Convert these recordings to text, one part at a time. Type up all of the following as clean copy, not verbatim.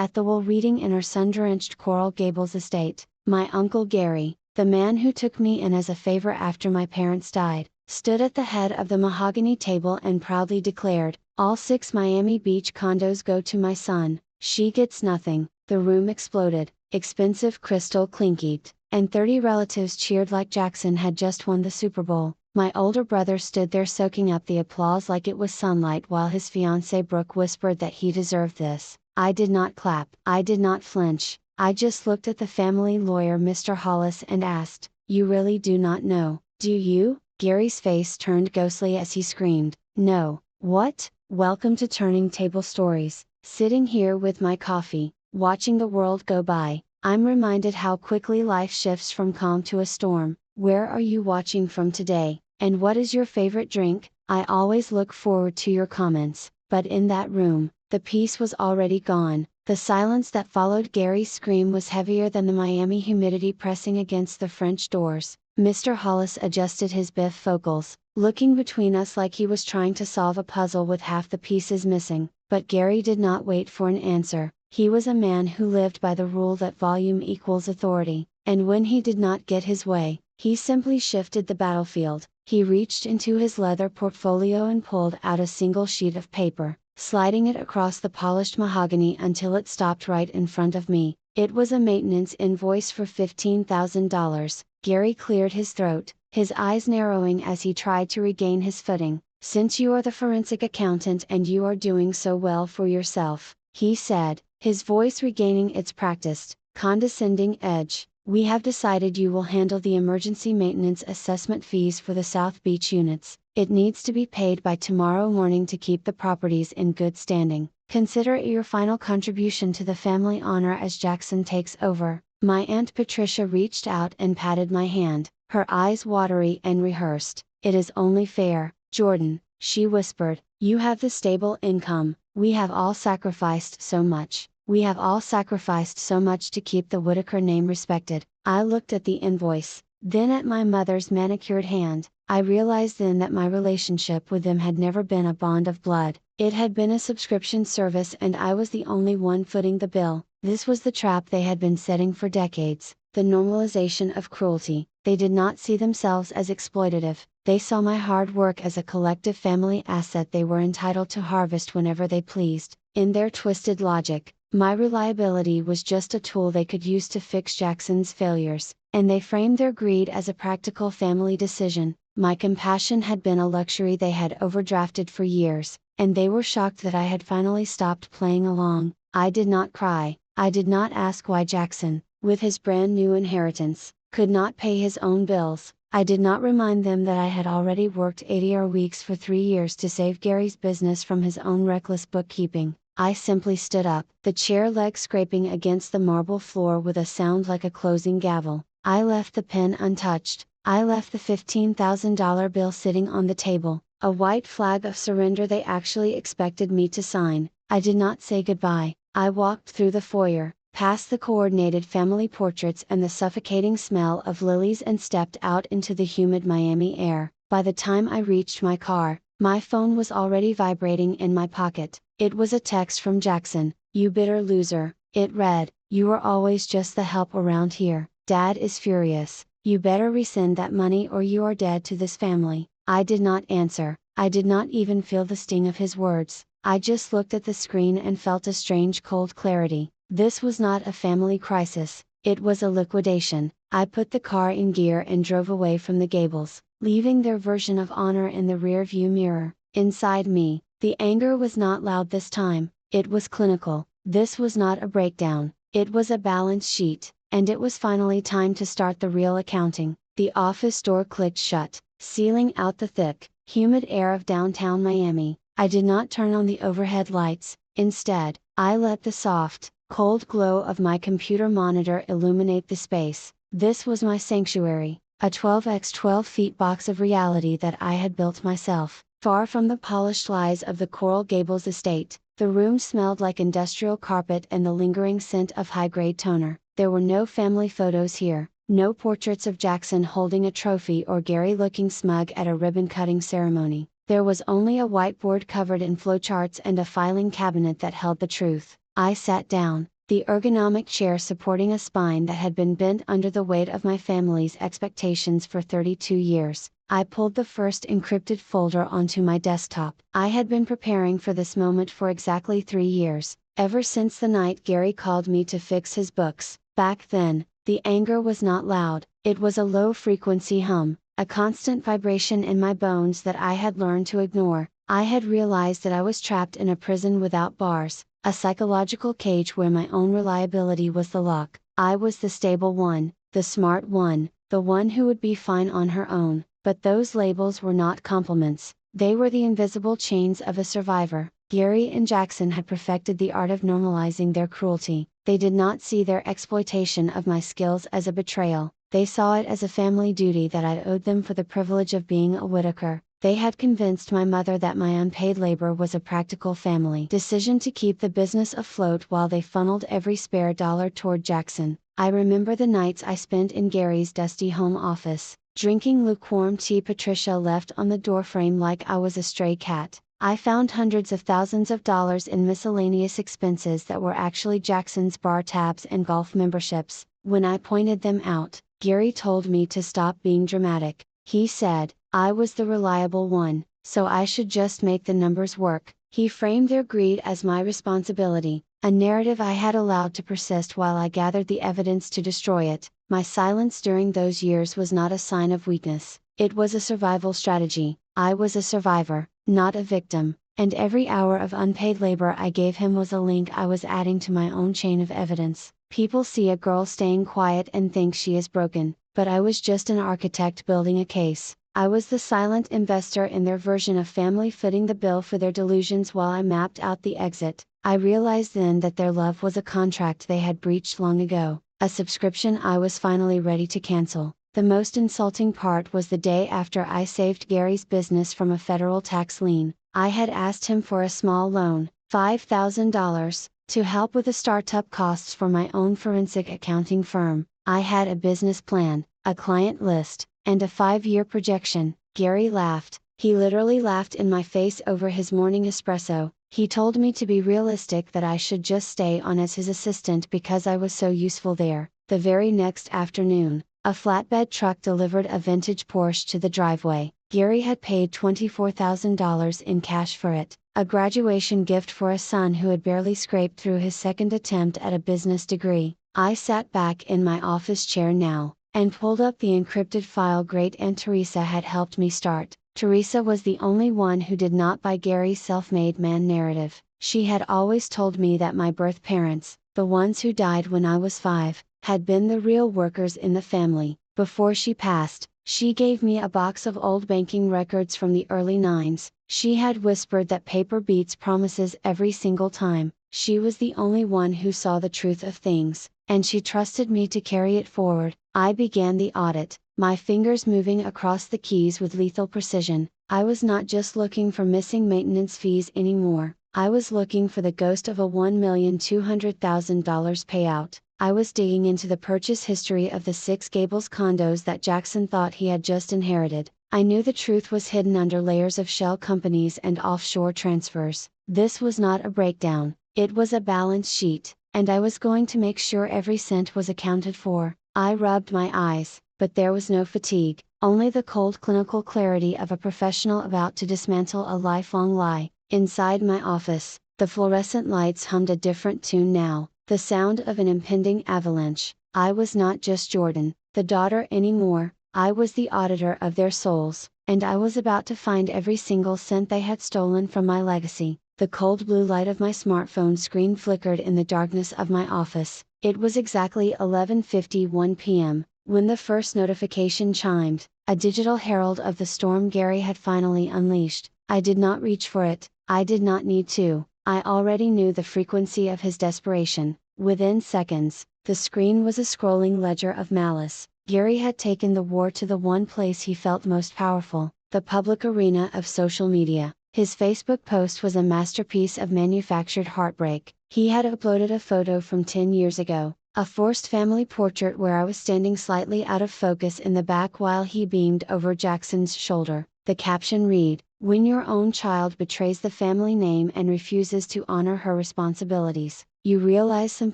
at the well reading in our sun-drenched Coral Gables estate. My Uncle Gary, the man who took me in as a favor after my parents died, stood at the head of the mahogany table and proudly declared, "All 6 Miami Beach condos go to my son, she gets nothing." The room exploded, expensive crystal clinked, and 30 relatives cheered like Jackson had just won the Super Bowl. My older brother stood there soaking up the applause like it was sunlight while his fiancée Brooke whispered that he deserved this. I did not clap. I did not flinch. I just looked at the family lawyer Mr. Hollis and asked, "You really do not know, do you?" Gary's face turned ghostly as he screamed, "No, what?" Welcome to Turning Table Stories. Sitting here with my coffee, watching the world go by, I'm reminded how quickly life shifts from calm to a storm. Where are you watching from today, and what is your favorite drink? I always look forward to your comments, but in that room, the peace was already gone. The silence that followed Gary's scream was heavier than the Miami humidity pressing against the French doors. Mr. Hollis adjusted his bifocals, looking between us like he was trying to solve a puzzle with half the pieces missing, but Gary did not wait for an answer. He was a man who lived by the rule that volume equals authority, and when he did not get his way, he simply shifted the battlefield. He reached into his leather portfolio and pulled out a single sheet of paper, sliding it across the polished mahogany until it stopped right in front of me. It was a maintenance invoice for $15,000. Gary cleared his throat, his eyes narrowing as he tried to regain his footing. "Since you are the forensic accountant and you are doing so well for yourself," he said, his voice regaining its practiced, condescending edge, "we have decided you will handle the emergency maintenance assessment fees for the South Beach units. It needs to be paid by tomorrow morning to keep the properties in good standing. Consider it your final contribution to the family honor as Jackson takes over." My Aunt Patricia reached out and patted my hand, her eyes watery and rehearsed. "It is only fair, Jordan," she whispered. "You have the stable income. We have all sacrificed so much. We have all sacrificed so much to keep the Whitaker name respected." I looked at the invoice, then at my mother's manicured hand. I realized then that my relationship with them had never been a bond of blood. It had been a subscription service and I was the only one footing the bill. This was the trap they had been setting for decades, the normalization of cruelty. They did not see themselves as exploitative, they saw my hard work as a collective family asset they were entitled to harvest whenever they pleased. In their twisted logic, my reliability was just a tool they could use to fix Jackson's failures, and they framed their greed as a practical family decision. My compassion had been a luxury they had overdrafted for years, and they were shocked that I had finally stopped playing along. I did not cry, I did not ask why Jackson, with his brand new inheritance, could not pay his own bills. I did not remind them that I had already worked 80-hour weeks for 3 years to save Gary's business from his own reckless bookkeeping. I simply stood up, the chair leg scraping against the marble floor with a sound like a closing gavel. I left the pen untouched. I left the $15,000 bill sitting on the table, a white flag of surrender they actually expected me to sign. I did not say goodbye. I walked through the foyer, past the coordinated family portraits and the suffocating smell of lilies and stepped out into the humid Miami air. By the time I reached my car, my phone was already vibrating in my pocket. It was a text from Jackson. "You bitter loser," it read, "you are always just the help around here. Dad is furious. You better resend that money or you are dead to this family." I did not answer, I did not even feel the sting of his words. I just looked at the screen and felt a strange cold clarity. This was not a family crisis, it was a liquidation. I put the car in gear and drove away from the Gables, leaving their version of honor in the rear view mirror. Inside me, the anger was not loud this time, it was clinical. This was not a breakdown, it was a balance sheet, and it was finally time to start the real accounting. The office door clicked shut, sealing out the thick, humid air of downtown Miami. I did not turn on the overhead lights, instead, I let the soft, cold glow of my computer monitor illuminate the space. This was my sanctuary, a 12x12 feet box of reality that I had built myself. Far from the polished lies of the Coral Gables estate, the room smelled like industrial carpet and the lingering scent of high-grade toner. There were no family photos here, no portraits of Jackson holding a trophy or Gary looking smug at a ribbon-cutting ceremony. There was only a whiteboard covered in flowcharts and a filing cabinet that held the truth. I sat down, the ergonomic chair supporting a spine that had been bent under the weight of my family's expectations for 32 years. I pulled the first encrypted folder onto my desktop. I had been preparing for this moment for exactly 3 years, ever since the night Gary called me to fix his books. Back then, the anger was not loud, it was a low-frequency hum, a constant vibration in my bones that I had learned to ignore. I had realized that I was trapped in a prison without bars, a psychological cage where my own reliability was the lock. I was the stable one, the smart one, the one who would be fine on her own. But those labels were not compliments, they were the invisible chains of a survivor. Gary and Jackson had perfected the art of normalizing their cruelty. They did not see their exploitation of my skills as a betrayal, they saw it as a family duty that I owed them for the privilege of being a Whitaker. They had convinced my mother that my unpaid labor was a practical family decision to keep the business afloat while they funneled every spare dollar toward Jackson. I remember the nights I spent in Gary's dusty home office, drinking lukewarm tea Patricia left on the doorframe like I was a stray cat. I found hundreds of thousands of dollars in miscellaneous expenses that were actually Jackson's bar tabs and golf memberships. When I pointed them out, Gary told me to stop being dramatic. He said, I was the reliable one, so I should just make the numbers work. He framed their greed as my responsibility, a narrative I had allowed to persist while I gathered the evidence to destroy it. My silence during those years was not a sign of weakness, it was a survival strategy. I was a survivor, not a victim, and every hour of unpaid labor I gave him was a link I was adding to my own chain of evidence. People see a girl staying quiet and think she is broken, but I was just an architect building a case. I was the silent investor in their version of family footing the bill for their delusions while I mapped out the exit. I realized then that their love was a contract they had breached long ago, a subscription I was finally ready to cancel. The most insulting part was the day after I saved Gary's business from a federal tax lien. I had asked him for a small loan, $5,000, to help with the startup costs for my own forensic accounting firm. I had a business plan, a client list, and a 5-year projection. Gary laughed. He literally laughed in my face over his morning espresso. He told me to be realistic, that I should just stay on as his assistant because I was so useful there. The very next afternoon, a flatbed truck delivered a vintage Porsche to the driveway. Gary had paid $24,000 in cash for it, a graduation gift for a son who had barely scraped through his second attempt at a business degree. I sat back in my office chair now, and pulled up the encrypted file Great Aunt Teresa had helped me start. Teresa was the only one who did not buy Gary's self-made man narrative. She had always told me that my birth parents, the ones who died when I was 5, had been the real workers in the family. Before she passed, she gave me a box of old banking records from the early 90s. She had whispered that paper beats promises every single time. She was the only one who saw the truth of things, and she trusted me to carry it forward. I began the audit, my fingers moving across the keys with lethal precision. I was not just looking for missing maintenance fees anymore, I was looking for the ghost of a $1,200,000 payout. I was digging into the purchase history of the 6 Gables condos that Jackson thought he had just inherited. I knew the truth was hidden under layers of shell companies and offshore transfers. This was not a breakdown, it was a balance sheet, and I was going to make sure every cent was accounted for. I rubbed my eyes, but there was no fatigue, only the cold clinical clarity of a professional about to dismantle a lifelong lie. Inside my office, the fluorescent lights hummed a different tune now, the sound of an impending avalanche. I was not just Jordan, the daughter anymore, I was the auditor of their souls, and I was about to find every single cent they had stolen from my legacy. The cold blue light of my smartphone screen flickered in the darkness of my office. It was exactly 11:51 p.m., when the first notification chimed, a digital herald of the storm Gary had finally unleashed. I did not reach for it, I did not need to, I already knew the frequency of his desperation. Within seconds, the screen was a scrolling ledger of malice. Gary had taken the war to the one place he felt most powerful, the public arena of social media. His Facebook post was a masterpiece of manufactured heartbreak. He had uploaded a photo from 10 years ago, a forced family portrait where I was standing slightly out of focus in the back while he beamed over Jackson's shoulder. The caption read, "When your own child betrays the family name and refuses to honor her responsibilities, You realize some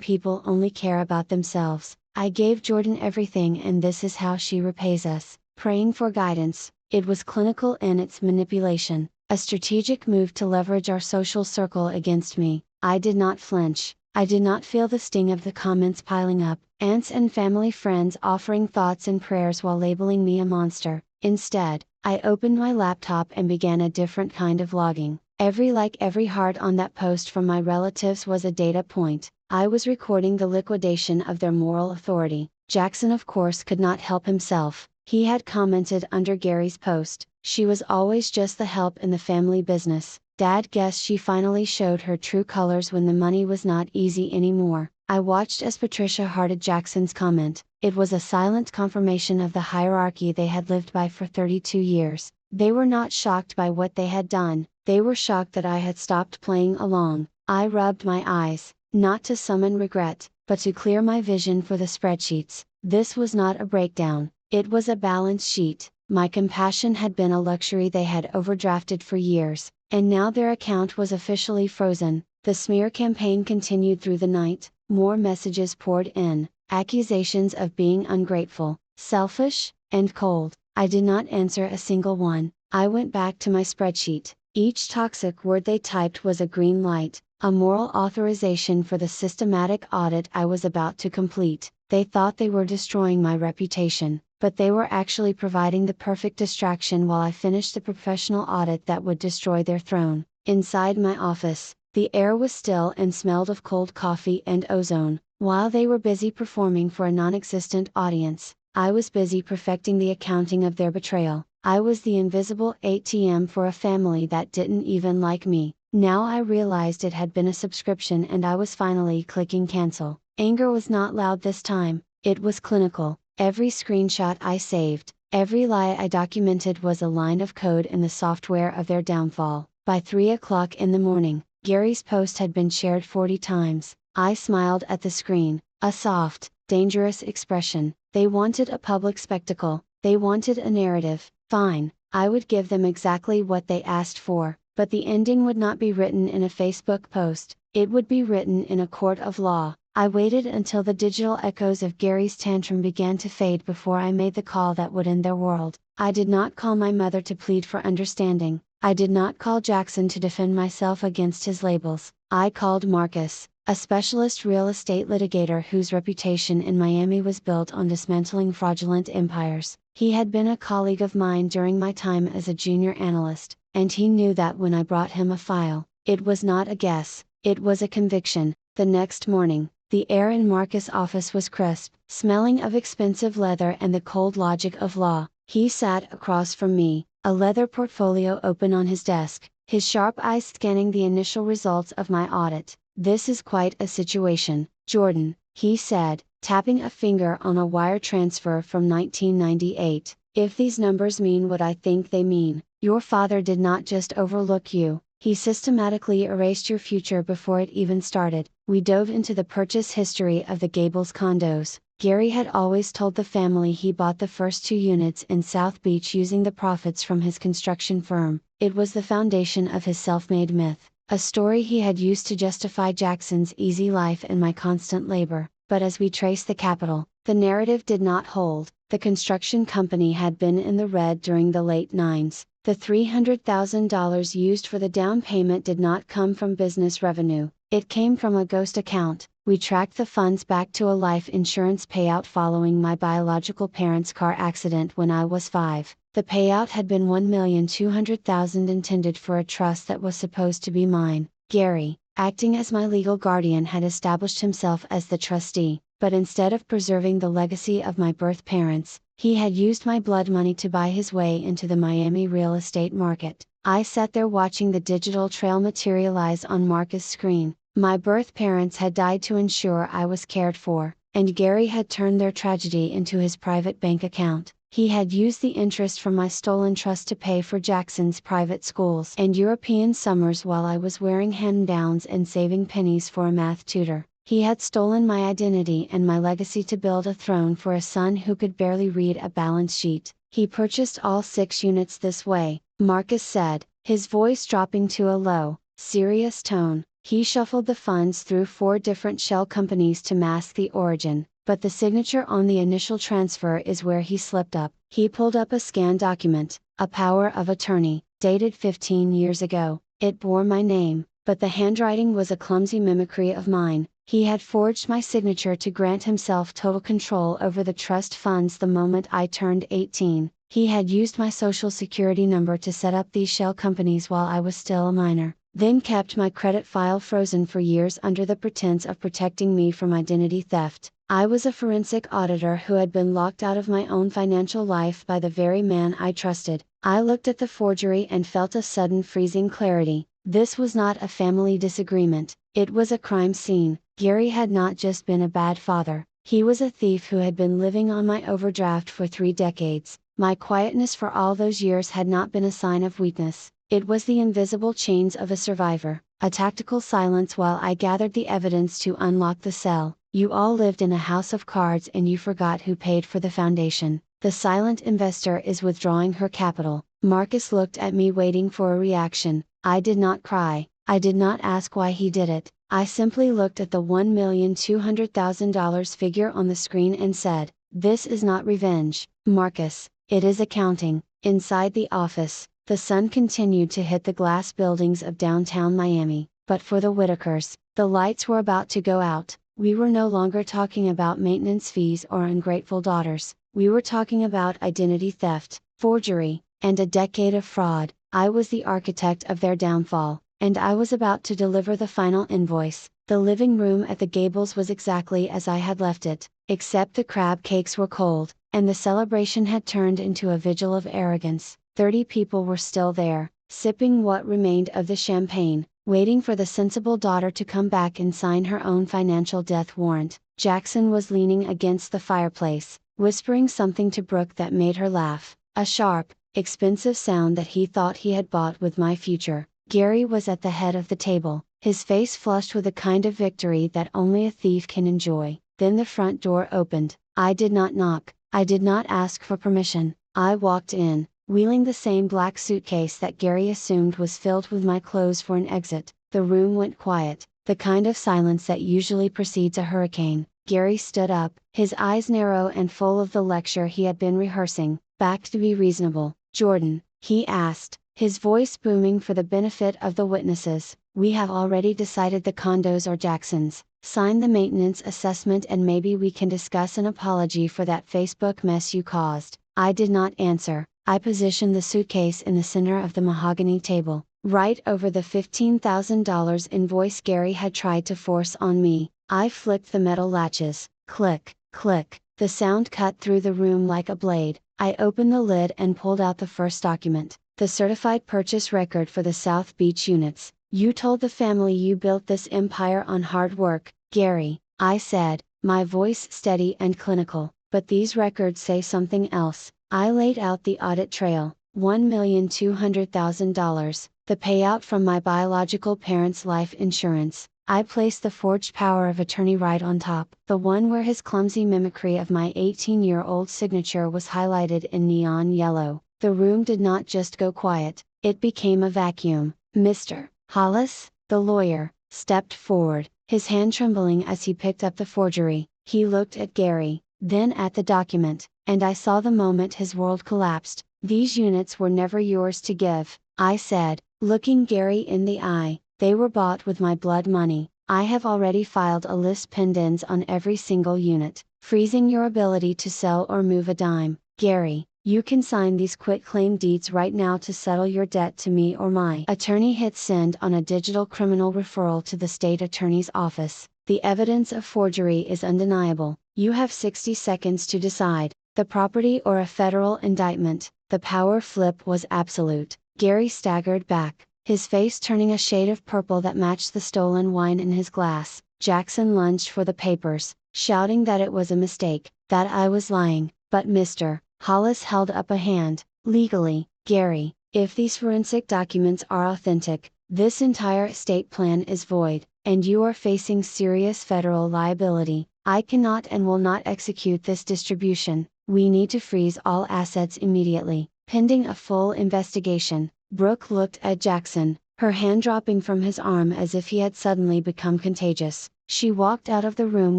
people only care about themselves. I gave Jordan everything and this is how she repays us, praying for guidance. It was clinical in its manipulation, a strategic move to leverage our social circle against me. I did not flinch. I did not feel the sting of the comments piling up, aunts and family friends offering thoughts and prayers while labeling me a monster. Instead, I opened my laptop and began a different kind of logging. Every like, every heart on that post from my relatives was a data point. I was recording the liquidation of their moral authority. Jackson of course could not help himself. He had commented under Gary's post, "She was always just the help in the family business. Dad guessed she finally showed her true colors when the money was not easy anymore." I watched as Patricia hearted Jackson's comment. It was a silent confirmation of the hierarchy they had lived by for 32 years. They were not shocked by what they had done, they were shocked that I had stopped playing along. I rubbed my eyes, not to summon regret, but to clear my vision for the spreadsheets. This was not a breakdown, it was a balance sheet. My compassion had been a luxury they had overdrafted for years, and now their account was officially frozen. The smear campaign continued through the night, more messages poured in, accusations of being ungrateful, selfish, and cold. I did not answer a single one. I went back to my spreadsheet. Each toxic word they typed was a green light, a moral authorization for the systematic audit I was about to complete. They thought they were destroying my reputation, but they were actually providing the perfect distraction while I finished the professional audit that would destroy their throne. Inside my office, the air was still and smelled of cold coffee and ozone. While they were busy performing for a non-existent audience, I was busy perfecting the accounting of their betrayal. I was the invisible ATM for a family that didn't even like me. Now I realized it had been a subscription and I was finally clicking cancel. Anger was not loud this time, it was clinical. Every screenshot I saved, every lie I documented was a line of code in the software of their downfall. By 3 o'clock in the morning, Gary's post had been shared 40 times. I smiled at the screen, a soft, dangerous expression. They wanted a public spectacle, they wanted a narrative. Fine, I would give them exactly what they asked for, but the ending would not be written in a Facebook post, it would be written in a court of law. I waited until the digital echoes of Gary's tantrum began to fade before I made the call that would end their world. I did not call my mother to plead for understanding. I did not call Jackson to defend myself against his labels. I called Marcus, a specialist real estate litigator whose reputation in Miami was built on dismantling fraudulent empires. He had been a colleague of mine during my time as a junior analyst, and he knew that when I brought him a file, it was not a guess, it was a conviction. The next morning, the air in Marcus' office was crisp, smelling of expensive leather and the cold logic of law. He sat across from me, a leather portfolio open on his desk, his sharp eyes scanning the initial results of my audit. "This is quite a situation, Jordan," he said, tapping a finger on a wire transfer from 1998. "If these numbers mean what I think they mean, your father did not just overlook you, he systematically erased your future before it even started." We dove into the purchase history of the Gables condos. Gary had always told the family he bought the first 2 units in South Beach using the profits from his construction firm. It was the foundation of his self-made myth, a story he had used to justify Jackson's easy life and my constant labor. But as we traced the capital, the narrative did not hold. The construction company had been in the red during the late 90s. The $300,000 used for the down payment did not come from business revenue, it came from a ghost account. We tracked the funds back to a life insurance payout following my biological parents' car accident when I was 5. The payout had been $1,200,000 intended for a trust that was supposed to be mine. Gary, acting as my legal guardian, had established himself as the trustee, but instead of preserving the legacy of my birth parents, he had used my blood money to buy his way into the Miami real estate market. I sat there watching the digital trail materialize on Marcus' screen. My birth parents had died to ensure I was cared for, and Gary had turned their tragedy into his private bank account. He had used the interest from my stolen trust to pay for Jackson's private schools and European summers while I was wearing hand-me-downs and saving pennies for a math tutor. He had stolen my identity and my legacy to build a throne for a son who could barely read a balance sheet. He purchased all 6 units this way, Marcus said, his voice dropping to a low, serious tone. He shuffled the funds through 4 different shell companies to mask the origin, but the signature on the initial transfer is where he slipped up. He pulled up a scanned document, a power of attorney, dated 15 years ago. It bore my name, but the handwriting was a clumsy mimicry of mine. He had forged my signature to grant himself total control over the trust funds the moment I turned 18. He had used my social security number to set up these shell companies while I was still a minor, then kept my credit file frozen for years under the pretense of protecting me from identity theft. I was a forensic auditor who had been locked out of my own financial life by the very man I trusted. I looked at the forgery and felt a sudden freezing clarity. This was not a family disagreement, it was a crime scene. Gary had not just been a bad father, he was a thief who had been living on my overdraft for 3 decades. My quietness for all those years had not been a sign of weakness, it was the invisible chains of a survivor, a tactical silence while I gathered the evidence to unlock the cell. You all lived in a house of cards and you forgot who paid for the foundation. The silent investor is withdrawing her capital. Marcus looked at me waiting for a reaction. I did not cry, I did not ask why he did it, I simply looked at the $1,200,000 figure on the screen and said, "This is not revenge, Marcus, it is accounting." Inside the office, the sun continued to hit the glass buildings of downtown Miami, but for the Whitakers, the lights were about to go out. We were no longer talking about maintenance fees or ungrateful daughters, we were talking about identity theft, forgery, and a decade of fraud. I was the architect of their downfall, and I was about to deliver the final invoice. The living room at the Gables was exactly as I had left it, except the crab cakes were cold, and the celebration had turned into a vigil of arrogance. 30 people were still there, sipping what remained of the champagne, waiting for the sensible daughter to come back and sign her own financial death warrant. Jackson was leaning against the fireplace, whispering something to Brooke that made her laugh, a sharp, expensive sound that he thought he had bought with my future. Gary was at the head of the table, his face flushed with a kind of victory that only a thief can enjoy. Then the front door opened. I did not knock, I did not ask for permission, I walked in, wheeling the same black suitcase that Gary assumed was filled with my clothes for an exit. The room went quiet, the kind of silence that usually precedes a hurricane. Gary stood up, his eyes narrow and full of the lecture he had been rehearsing. "Back to be reasonable, Jordan?" he asked, his voice booming for the benefit of the witnesses. "We have already decided the condos are Jackson's. Sign the maintenance assessment and maybe we can discuss an apology for that Facebook mess you caused." I did not answer. I positioned the suitcase in the center of the mahogany table, right over the $15,000 invoice Gary had tried to force on me. I flicked the metal latches, click, click, the sound cut through the room like a blade. I opened the lid and pulled out the first document, the certified purchase record for the South Beach units. "You told the family you built this empire on hard work, Gary," I said, my voice steady and clinical, "but these records say something else." I laid out the audit trail, $1,200,000, the payout from my biological parents' life insurance. I placed the forged power of attorney right on top, the one where his clumsy mimicry of my 18-year-old signature was highlighted in neon yellow. The room did not just go quiet, it became a vacuum. Mr. Hollis, the lawyer, stepped forward, his hand trembling as he picked up the forgery. He looked at Gary, then at the document, and I saw the moment his world collapsed. "These units were never yours to give," I said, looking Gary in the eye. "They were bought with my blood money. I have already filed a list pendens on every single unit, freezing your ability to sell or move a dime. Gary, you can sign these quitclaim deeds right now to settle your debt to me or my attorney." Hit send on a digital criminal referral to the state attorney's office. "The evidence of forgery is undeniable. You have 60 seconds to decide, the property or a federal indictment." The power flip was absolute. Gary staggered back, his face turning a shade of purple that matched the stolen wine in his glass. Jackson lunged for the papers, shouting that it was a mistake, that I was lying, but Mr. Hollis held up a hand. "Legally, Gary, if these forensic documents are authentic, this entire estate plan is void, and you are facing serious federal liability. I cannot and will not execute this distribution. We need to freeze all assets immediately, pending a full investigation." Brooke looked at Jackson, her hand dropping from his arm as if he had suddenly become contagious. She walked out of the room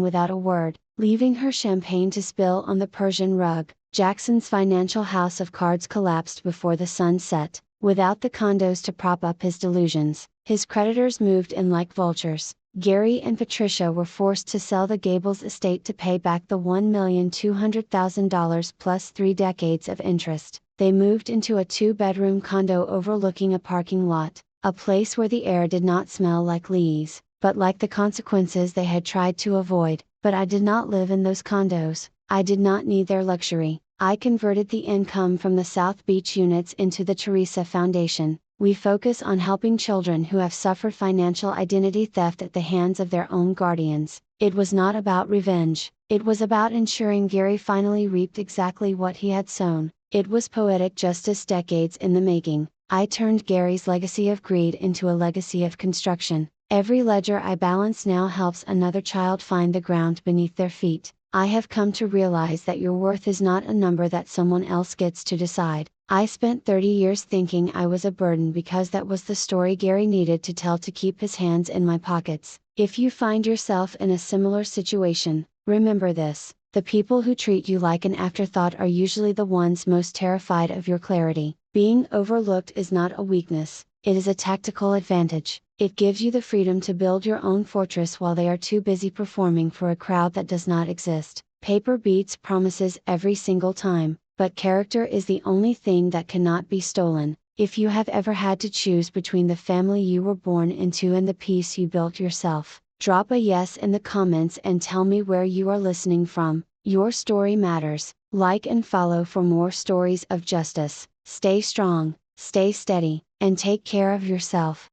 without a word, leaving her champagne to spill on the Persian rug. Jackson's financial house of cards collapsed before the sun set. Without the condos to prop up his delusions, his creditors moved in like vultures. Gary and Patricia were forced to sell the Gables estate to pay back the $1,200,000 plus 3 decades of interest. They moved into a 2-bedroom condo overlooking a parking lot, a place where the air did not smell like leaves, but like the consequences they had tried to avoid. But I did not live in those condos, I did not need their luxury. I converted the income from the South Beach units into the Teresa Foundation. We focus on helping children who have suffered financial identity theft at the hands of their own guardians. It was not about revenge, it was about ensuring Gary finally reaped exactly what he had sown. It was poetic justice decades in the making. I turned Gary's legacy of greed into a legacy of construction. Every ledger I balance now helps another child find the ground beneath their feet. I have come to realize that your worth is not a number that someone else gets to decide. I spent 30 years thinking I was a burden because that was the story Gary needed to tell to keep his hands in my pockets. If you find yourself in a similar situation, remember this: the people who treat you like an afterthought are usually the ones most terrified of your clarity. Being overlooked is not a weakness, it is a tactical advantage. It gives you the freedom to build your own fortress while they are too busy performing for a crowd that does not exist. Paper beats promises every single time, but character is the only thing that cannot be stolen. If you have ever had to choose between the family you were born into and the peace you built yourself, drop a yes in the comments and tell me where you are listening from. Your story matters. Like and follow for more stories of justice. Stay strong, stay steady, and take care of yourself.